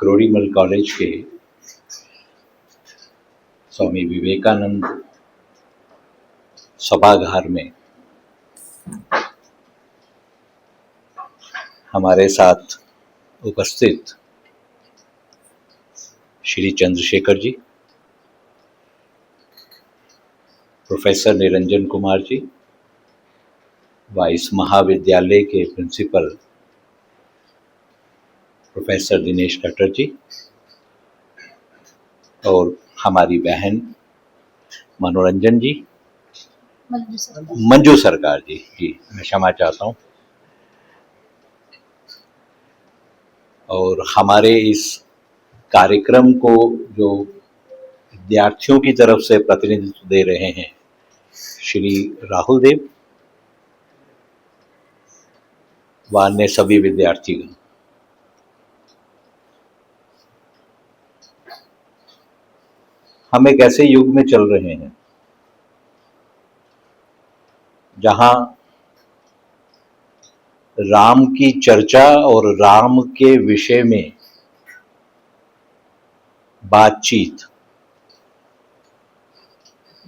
क्रोरीमल college के स्वामी विवेकानंद सभागार में हमारे साथ उपस्थित श्री चंद्रशेखर जी, प्रोफेसर निरंजन कुमार जी, वाइस महाविद्यालय के प्रिंसिपल प्रोफेसर दिनेश खट्टर जी और हमारी बहन मनोरंजन जी, मंजू सरकार जी, मैं क्षमा चाहता हूँ। और हमारे इस कार्यक्रम को जो विद्यार्थियों की तरफ से प्रतिनिधित्व दे रहे हैं श्री राहुल देव व अन्य सभी विद्यार्थीगण, हम एक ऐसे युग में चल रहे हैं जहां राम की चर्चा और राम के विषय में बातचीत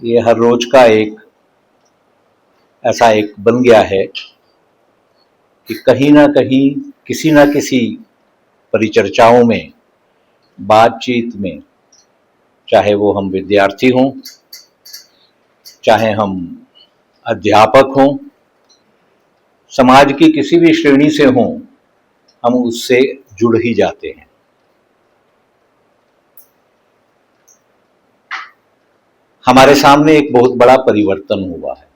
ये हर रोज का एक ऐसा एक बन गया है कि कहीं ना कहीं किसी ना किसी परिचर्चाओं में, बातचीत में, चाहे वो हम विद्यार्थी हों, चाहे हम अध्यापक हों, समाज की किसी भी श्रेणी से हों, हम उससे जुड़ ही जाते हैं। हमारे सामने एक बहुत बड़ा परिवर्तन हुआ है,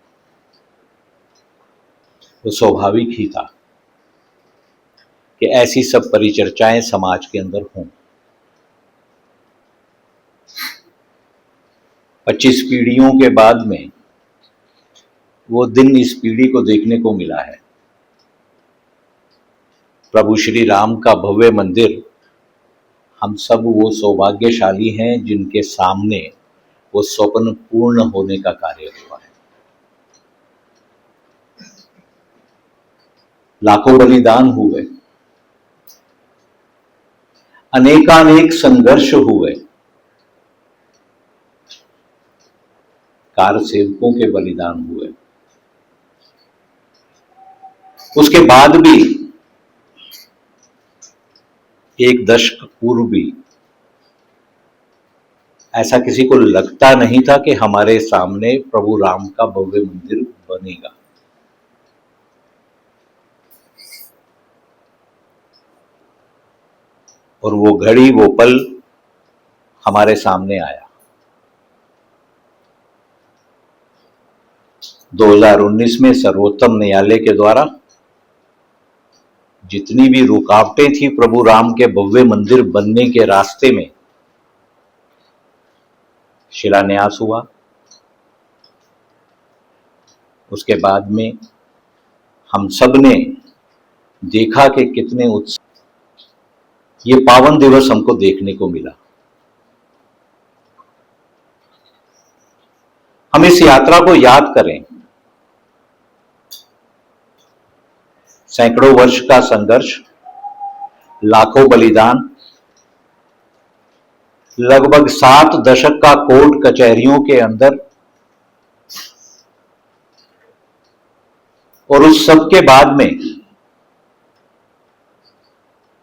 वो स्वाभाविक ही था कि ऐसी सब परिचर्चाएं समाज के अंदर हों। 25 पीढ़ियों के बाद में वो दिन इस पीढ़ी को देखने को मिला है। प्रभु श्री राम का भव्य मंदिर, हम सब वो सौभाग्यशाली हैं जिनके सामने वो स्वप्न पूर्ण होने का कार्य हुआ है। लाखों बलिदान हुए, अनेकानेक संघर्ष हुए, कार सेवकों के बलिदान हुए, उसके बाद भी एक दशक पूर्व भी ऐसा किसी को लगता नहीं था कि हमारे सामने प्रभु राम का भव्य मंदिर बनेगा। और वो घड़ी, वो पल हमारे सामने आया। 2019 में सर्वोत्तम न्यायालय के द्वारा जितनी भी रुकावटें थी प्रभु राम के भव्य मंदिर बनने के रास्ते में, शिलान्यास हुआ। उसके बाद में हम सब ने देखा कि कितने उत्साह ये पावन दिवस हमको देखने को मिला। हम इस यात्रा को याद करें। सैकड़ों वर्ष का संघर्ष, लाखों बलिदान, लगभग 7 दशक का कोर्ट कचहरियों के अंदर, और उस सब के बाद में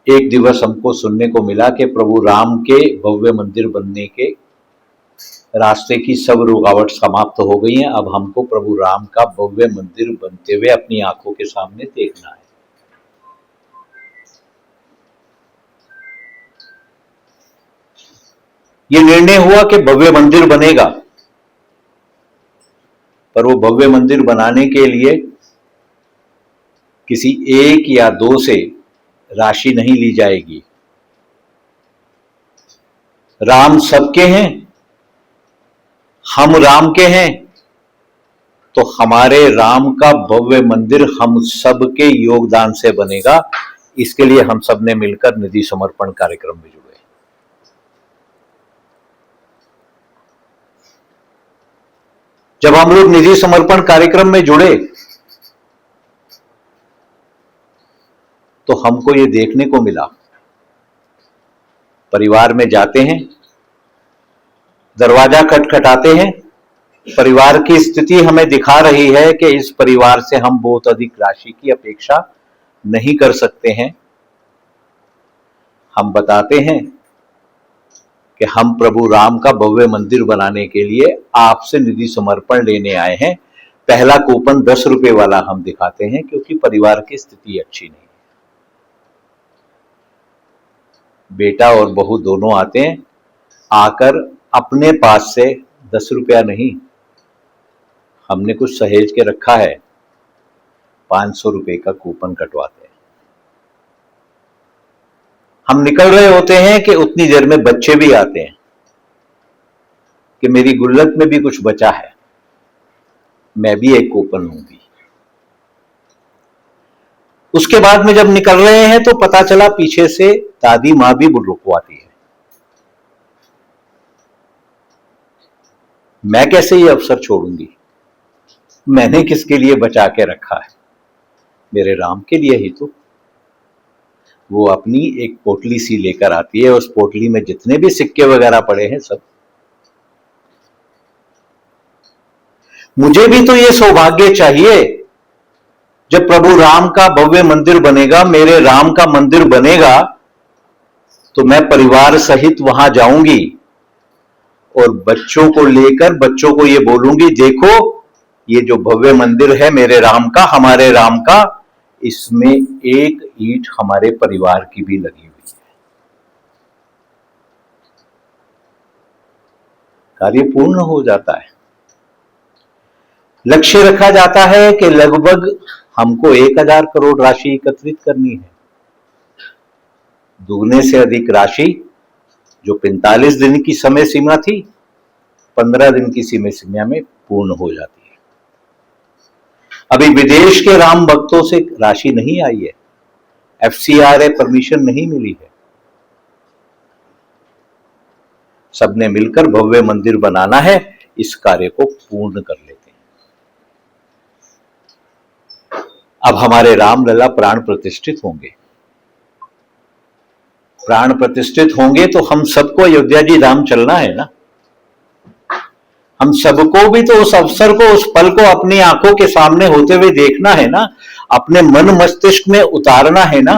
एक दिवस हमको सुनने को मिला कि प्रभु राम के भव्य मंदिर बनने के रास्ते की सब रुकावट समाप्त हो गई हैं। अब हमको प्रभु राम का भव्य मंदिर बनते हुए अपनी आंखों के सामने देखना है। ये निर्णय हुआ कि भव्य मंदिर बनेगा, पर वो भव्य मंदिर बनाने के लिए किसी एक या दो से राशि नहीं ली जाएगी। राम सबके हैं, हम राम के हैं, तो हमारे राम का भव्य मंदिर हम सब के योगदान से बनेगा। इसके लिए हम सब ने मिलकर निधि समर्पण कार्यक्रम में जुड़े। जब हम लोग निधि समर्पण कार्यक्रम में जुड़े तो हमको ये देखने को मिला परिवार में जाते हैं, दरवाजा खटखटाते हैं, परिवार की स्थिति हमें दिखा रही है कि इस परिवार से हम बहुत अधिक राशि की अपेक्षा नहीं कर सकते हैं। हम बताते हैं कि हम प्रभु राम का भव्य मंदिर बनाने के लिए आपसे निधि समर्पण लेने आए हैं। पहला कूपन 10 रुपए वाला हम दिखाते हैं, क्योंकि परिवार की स्थिति अच्छी नहीं है। बेटा और बहू दोनों आते हैं, आकर अपने पास से 10 रुपया नहीं, हमने कुछ सहेज के रखा है, 500 रुपए का कूपन कटवाते हैं। हम निकल रहे होते हैं कि उतनी देर में बच्चे भी आते हैं कि मेरी गुल्लक में भी कुछ बचा है, मैं भी एक कूपन लूंगी। उसके बाद में जब निकल रहे हैं तो पता चला पीछे से दादी मां भी रुकवाती है। मैं कैसे ये अवसर छोड़ूंगी? मैंने किसके लिए बचा के रखा है? मेरे राम के लिए ही तो। वो अपनी एक पोटली सी लेकर आती है, उस पोटली में जितने भी सिक्के वगैरह पड़े हैं सब। मुझे भी तो ये सौभाग्य चाहिए, जब प्रभु राम का भव्य मंदिर बनेगा, मेरे राम का मंदिर बनेगा, तो मैं परिवार सहित वहां जाऊंगी और बच्चों को लेकर बच्चों को ये बोलूंगी, देखो ये जो भव्य मंदिर है मेरे राम का, हमारे राम का, इसमें एक ईंट हमारे परिवार की भी लगी हुई है। कार्य पूर्ण हो जाता है। लक्ष्य रखा जाता है कि लगभग हमको 1000 करोड़ राशि एकत्रित करनी है। दुगने से अधिक राशि, जो 45 दिन की समय सीमा थी, 15 दिन की समय सीमा में पूर्ण हो जाती है। अभी विदेश के राम भक्तों से राशि नहीं आई है, FCRA परमिशन नहीं मिली है। सबने मिलकर भव्य मंदिर बनाना है, इस कार्य को पूर्ण कर लेते हैं। अब हमारे रामलला प्राण प्रतिष्ठित होंगे। प्राण प्रतिष्ठित होंगे तो हम सबको अयोध्या जी धाम चलना है ना। हम सबको भी तो उस अवसर को, उस पल को अपनी आंखों के सामने होते हुए देखना है ना, अपने मन मस्तिष्क में उतारना है ना।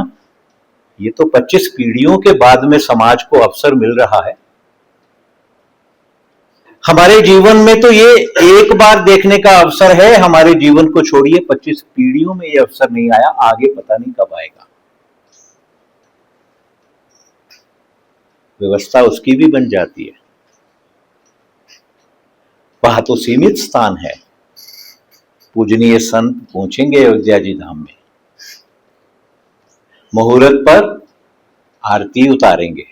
ये तो 25 पीढ़ियों के बाद में समाज को अवसर मिल रहा है। हमारे जीवन में तो ये एक बार देखने का अवसर है। हमारे जीवन को छोड़िए, 25 पीढ़ियों में ये अवसर नहीं आया, आगे पता नहीं कब आएगा। व्यवस्था उसकी भी बन जाती है। वहां तो सीमित स्थान है। पूजनीय संत पहुंचेंगे अयोध्या जी धाम में, मुहूर्त पर आरती उतारेंगे।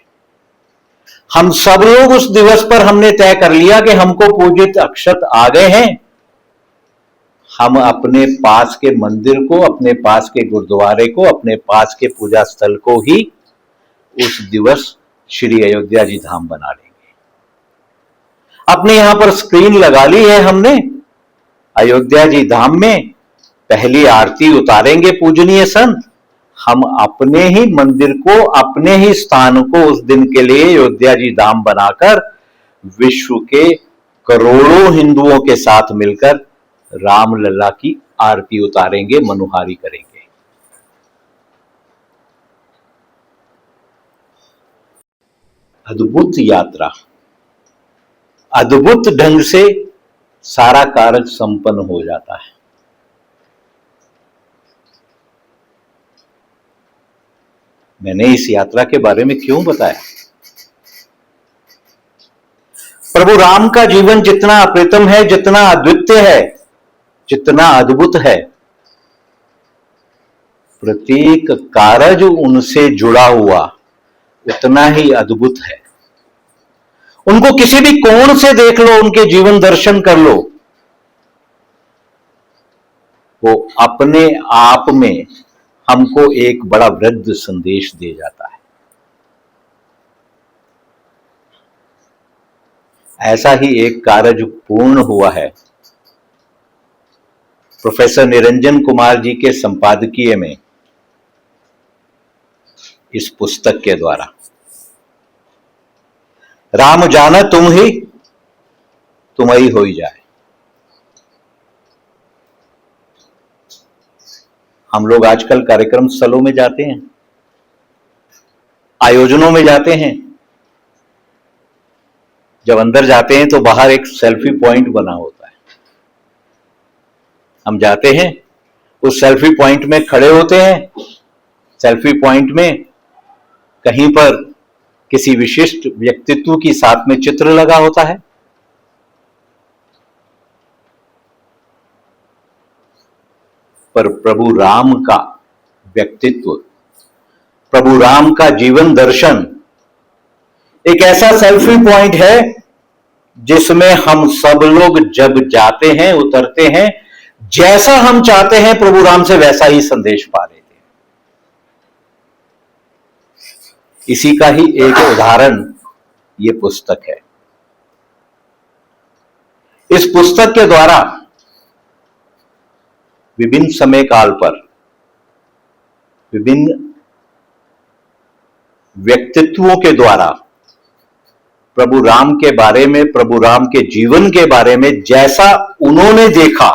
हम सब लोग उस दिवस पर हमने तय कर लिया कि हमको पूजित अक्षत आ गए हैं। हम अपने पास के मंदिर को, अपने पास के गुरुद्वारे को, अपने पास के पूजा स्थल को ही उस दिवस श्री अयोध्या जी धाम बना लेंगे। अपने यहां पर स्क्रीन लगा ली है हमने। अयोध्या जी धाम में पहली आरती उतारेंगे पूजनीय संत। हम अपने ही मंदिर को, अपने ही स्थान को उस दिन के लिए अयोध्या जी धाम बनाकर विश्व के करोड़ों हिंदुओं के साथ मिलकर रामलला की आरती उतारेंगे, मनुहारी करेंगे। अद्भुत यात्रा, अद्भुत ढंग से सारा कार्य संपन्न हो जाता है। मैंने इस यात्रा के बारे में क्यों बताया? प्रभु राम का जीवन जितना अप्रतिम है, जितना अद्वितीय है, जितना अद्भुत है, प्रत्येक कार्य उनसे जुड़ा हुआ उतना ही अद्भुत है। उनको किसी भी कोण से देख लो, उनके जीवन दर्शन कर लो, वो अपने आप में हमको एक बड़ा वृद्ध संदेश दे जाता है। ऐसा ही एक कार्य जो पूर्ण हुआ है प्रोफेसर निरंजन कुमार जी के संपादकीय में, इस पुस्तक के द्वारा। राम जाना तुम ही होई जाए। हम लोग आजकल कार्यक्रम स्थलों में जाते हैं, आयोजनों में जाते हैं। जब अंदर जाते हैं तो बाहर एक सेल्फी पॉइंट बना होता है। हम जाते हैं, उस सेल्फी पॉइंट में खड़े होते हैं। सेल्फी पॉइंट में कहीं पर किसी विशिष्ट व्यक्तित्व की साथ में चित्र लगा होता है। पर प्रभु राम का व्यक्तित्व, प्रभु राम का जीवन दर्शन एक ऐसा सेल्फी पॉइंट है जिसमें हम सब लोग जब जाते हैं, उतरते हैं, जैसा हम चाहते हैं प्रभु राम से वैसा ही संदेश पा लेते हैं। इसी का ही एक उदाहरण ये पुस्तक है। इस पुस्तक के द्वारा विभिन्न समय काल पर विभिन्न व्यक्तित्वों के द्वारा प्रभु राम के बारे में, प्रभु राम के जीवन के बारे में जैसा उन्होंने देखा,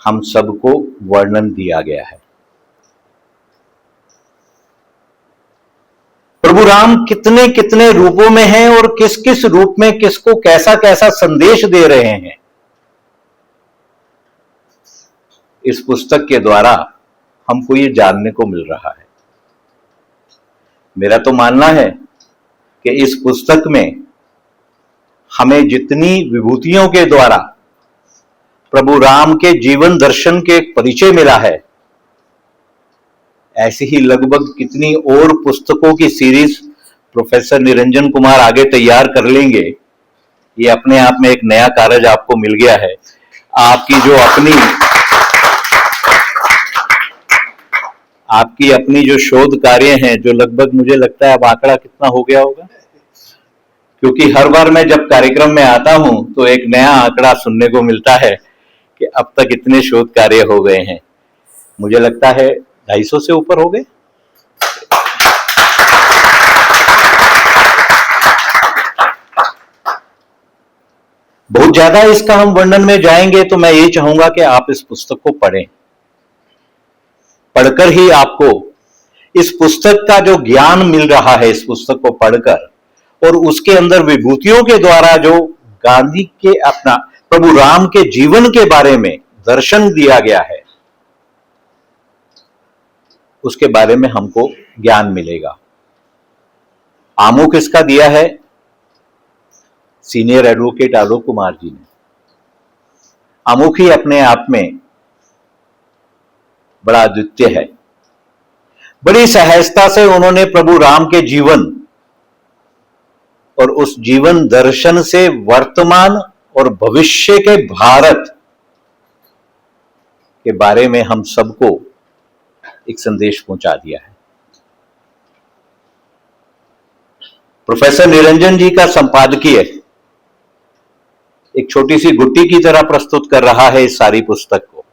हम सबको वर्णन दिया गया है। प्रभु राम कितने कितने रूपों में हैं और किस किस रूप में किसको कैसा कैसा संदेश दे रहे हैं, इस पुस्तक के द्वारा हमको ये जानने को मिल रहा है। मेरा तो मानना है कि इस पुस्तक में हमें जितनी विभूतियों के द्वारा प्रभु राम के जीवन दर्शन के परिचय मिला है, ऐसी ही लगभग कितनी और पुस्तकों की सीरीज प्रोफेसर निरंजन कुमार आगे तैयार कर लेंगे। ये अपने आप में एक नया कार्य आपको मिल गया है। आपकी अपनी जो शोध कार्य हैं, जो लगभग मुझे लगता है अब आंकड़ा कितना हो गया होगा, क्योंकि हर बार मैं जब कार्यक्रम में आता हूं तो एक नया आंकड़ा सुनने को मिलता है कि अब तक इतने शोध कार्य हो गए हैं। मुझे लगता है 250 से ऊपर हो गए। बहुत ज्यादा इसका हम वर्णन में जाएंगे तो मैं ये चाहूंगा कि आप इस पुस्तक को पढ़ें। पढ़कर ही आपको इस पुस्तक का जो ज्ञान मिल रहा है, इस पुस्तक को पढ़कर और उसके अंदर विभूतियों के द्वारा जो गांधी के अपना प्रभु राम के जीवन के बारे में दर्शन दिया गया है, उसके बारे में हमको ज्ञान मिलेगा। आमुख इसका दिया है सीनियर एडवोकेट आलोक कुमार जी ने। आमुख ही अपने आप में बड़ा अद्वितीय है। बड़ी सहजता से उन्होंने प्रभु राम के जीवन और उस जीवन दर्शन से वर्तमान और भविष्य के भारत के बारे में हम सबको एक संदेश पहुंचा दिया है। प्रोफेसर निरंजन जी का संपादकीय एक छोटी सी गुट्टी की तरह प्रस्तुत कर रहा है इस सारी पुस्तक को।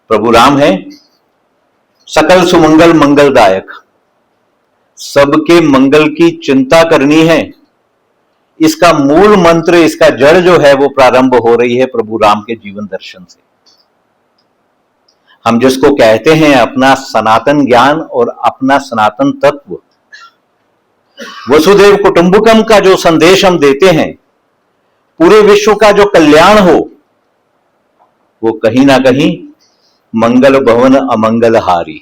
प्रभु राम है सकल सुमंगल मंगलदायक, सबके मंगल की चिंता करनी है। इसका मूल मंत्र, इसका जड़ जो है वो प्रारंभ हो रही है प्रभु राम के जीवन दर्शन से। हम जिसको कहते हैं अपना सनातन ज्ञान और अपना सनातन तत्व, वसुदेव कुटुंबकम का जो संदेश हम देते हैं, पूरे विश्व का जो कल्याण हो, वो कहीं ना कहीं मंगल भवन अमंगल हारी,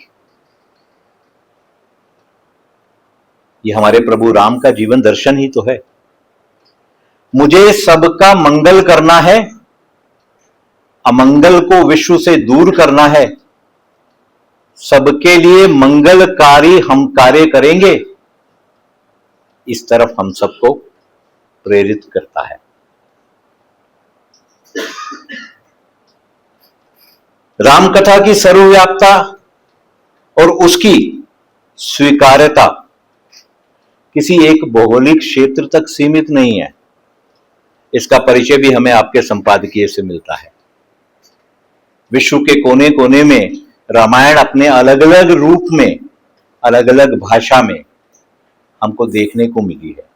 ये हमारे प्रभु राम का जीवन दर्शन ही तो है। मुझे सबका मंगल करना है, अमंगल को विश्व से दूर करना है, सबके लिए मंगलकारी हम कार्य करेंगे, इस तरफ हम सबको प्रेरित करता है। राम कथा की सर्वव्यापता और उसकी स्वीकार्यता किसी एक भौगोलिक क्षेत्र तक सीमित नहीं है। इसका परिचय भी हमें आपके संपादकीय से मिलता है। विश्व के कोने कोने में रामायण अपने अलग अलग रूप में अलग अलग भाषा में हमको देखने को मिली है।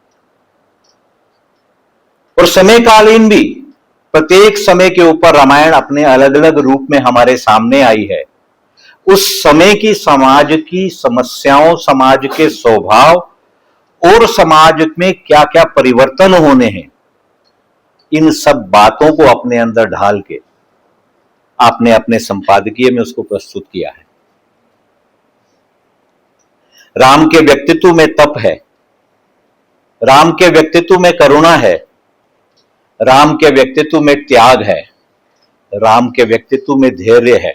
और समयकालीन भी प्रत्येक समय के ऊपर रामायण अपने अलग अलग रूप में हमारे सामने आई है। उस समय की समाज की समस्याओं, समाज के स्वभाव और समाज में क्या क्या परिवर्तन होने हैं, इन सब बातों को अपने अंदर ढाल के आपने अपने संपादकीय में उसको प्रस्तुत किया है। राम के व्यक्तित्व में तप है, राम के व्यक्तित्व में करुणा है, राम के व्यक्तित्व में त्याग है, राम के व्यक्तित्व में धैर्य है।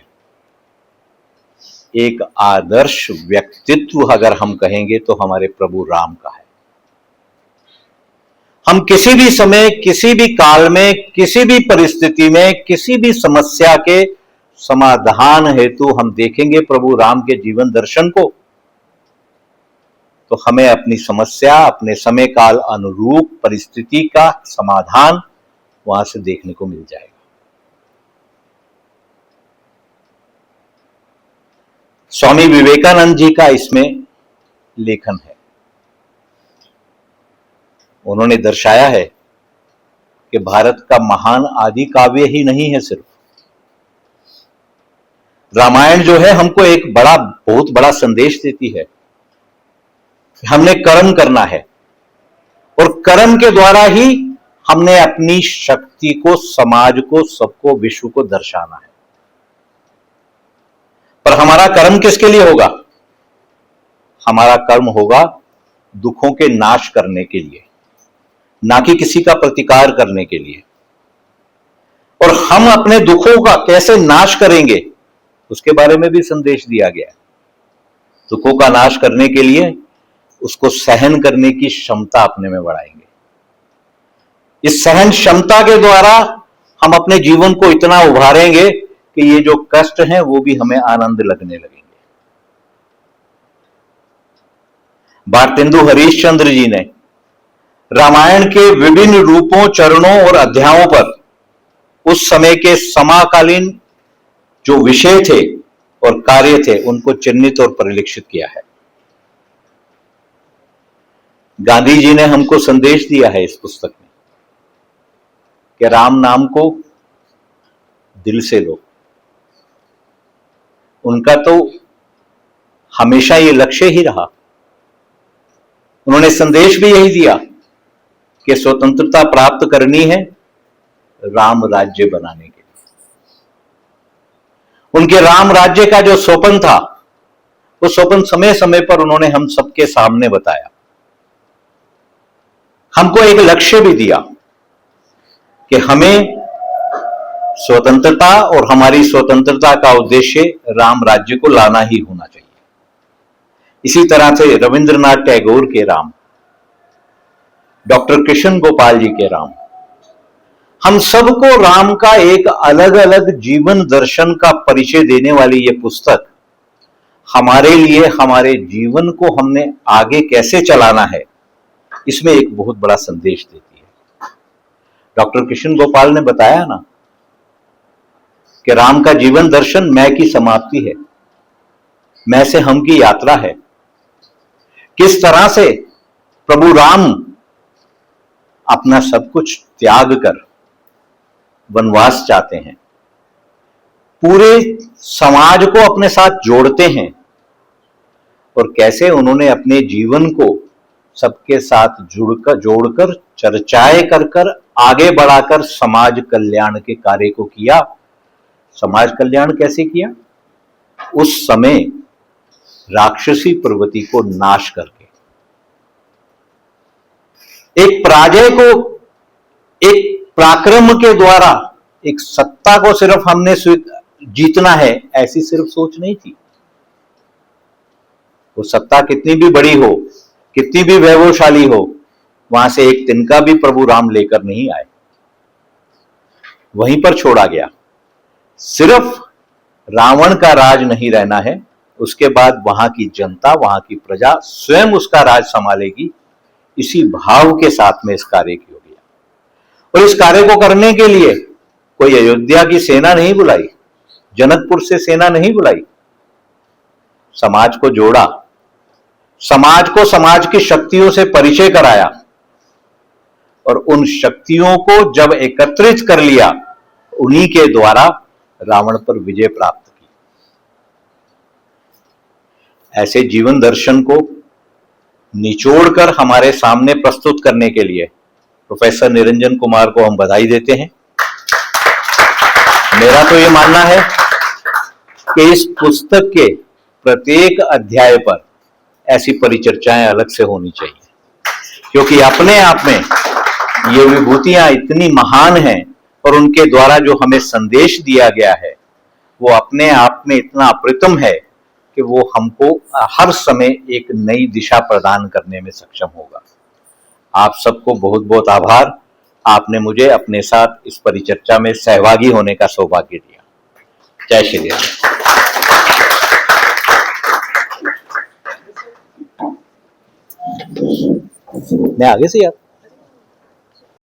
एक आदर्श व्यक्तित्व अगर हम कहेंगे तो हमारे प्रभु राम का है। हम किसी भी समय, किसी भी काल में, किसी भी परिस्थिति में, किसी भी समस्या के समाधान हेतु हम देखेंगे प्रभु राम के जीवन दर्शन को, तो हमें अपनी समस्या, अपने समय काल अनुरूप परिस्थिति का समाधान वहां से देखने को मिल जाएगा। स्वामी विवेकानंद जी का इसमें लेखन है। उन्होंने दर्शाया है कि भारत का महान आदि काव्य ही नहीं है सिर्फ रामायण, जो है हमको एक बहुत बड़ा संदेश देती है। हमने कर्म करना है और कर्म के द्वारा ही हमने अपनी शक्ति को, समाज को, सबको, विश्व को दर्शाना है। पर हमारा कर्म किसके लिए होगा? हमारा कर्म होगा दुखों के नाश करने के लिए, ना कि किसी का प्रतिकार करने के लिए। और हम अपने दुखों का कैसे नाश करेंगे उसके बारे में भी संदेश दिया गया है। दुखों का नाश करने के लिए उसको सहन करने की क्षमता अपने में बढ़ाएंगे। इस सहन क्षमता के द्वारा हम अपने जीवन को इतना उभारेंगे कि ये जो कष्ट हैं वो भी हमें आनंद लगने लगेंगे। भारतेंदु हरीशचंद्र जी ने रामायण के विभिन्न रूपों, चरणों और अध्यायों पर उस समय के समकालीन जो विषय थे और कार्य थे उनको चिन्हित और परिलक्षित किया है। गांधी जी ने हमको संदेश दिया है इस पुस्तक में कि राम नाम को दिल से लो। उनका तो हमेशा ये लक्ष्य ही रहा। उन्होंने संदेश भी यही दिया कि स्वतंत्रता प्राप्त करनी है राम राज्य बनाने के लिए। उनके राम राज्य का जो स्वप्न था वो स्वप्न समय समय पर उन्होंने हम सबके सामने बताया, हमको एक लक्ष्य भी दिया कि हमें स्वतंत्रता और हमारी स्वतंत्रता का उद्देश्य राम राज्य को लाना ही होना चाहिए। इसी तरह से रविंद्रनाथ टैगोर के राम, डॉक्टर कृष्ण गोपाल जी के राम, हम सबको राम का एक अलग अलग जीवन दर्शन का परिचय देने वाली ये पुस्तक हमारे लिए, हमारे जीवन को हमने आगे कैसे चलाना है, इसमें एक बहुत बड़ा संदेश देती है। डॉक्टर कृष्ण गोपाल ने बताया ना कि राम का जीवन दर्शन मैं की समाप्ति है, मैं से हम की यात्रा है। किस तरह से प्रभु राम अपना सब कुछ त्याग कर वनवास चाहते हैं, पूरे समाज को अपने साथ जोड़ते हैं, और कैसे उन्होंने अपने जीवन को सबके साथ जोड़कर चर्चाएं कर आगे बढ़ाकर समाज कल्याण के कार्य को किया। समाज कल्याण कैसे किया? उस समय राक्षसी प्रवृत्ति को नाश करके, एक पराजय को एक पराक्रम के द्वारा, एक सत्ता को सिर्फ हमने जीतना है, ऐसी सिर्फ सोच नहीं थी। वो सत्ता कितनी भी बड़ी हो, कितनी भी वैभवशाली हो, वहां से एक तिनका भी प्रभु राम लेकर नहीं आए, वहीं पर छोड़ा गया। सिर्फ रावण का राज नहीं रहना है, उसके बाद वहां की जनता, वहां की प्रजा स्वयं उसका राज संभालेगी, इसी भाव के साथ में इस कार्य किया गया। और इस कार्य को करने के लिए कोई अयोध्या की सेना नहीं बुलाई, जनकपुर से सेना नहीं बुलाई, समाज को जोड़ा, समाज को समाज की शक्तियों से परिचय कराया और उन शक्तियों को जब एकत्रित कर लिया, उन्हीं के द्वारा रावण पर विजय प्राप्त की। ऐसे जीवन दर्शन को निचोड़कर हमारे सामने प्रस्तुत करने के लिए प्रोफेसर निरंजन कुमार को हम बधाई देते हैं। मेरा तो ये मानना है कि इस पुस्तक के प्रत्येक अध्याय पर ऐसी परिचर्चाएं अलग से होनी चाहिए, क्योंकि अपने आप में ये विभूतियां इतनी महान हैं और उनके द्वारा जो हमें संदेश दिया गया है वो अपने आप में इतना अप्रतिम है कि वो हमको हर समय एक नई दिशा प्रदान करने में सक्षम होगा। आप सबको बहुत बहुत आभार। आपने मुझे अपने साथ इस परिचर्चा में सहभागी होने का सौभाग्य दिया। जय श्री राम। मैं आगे से यार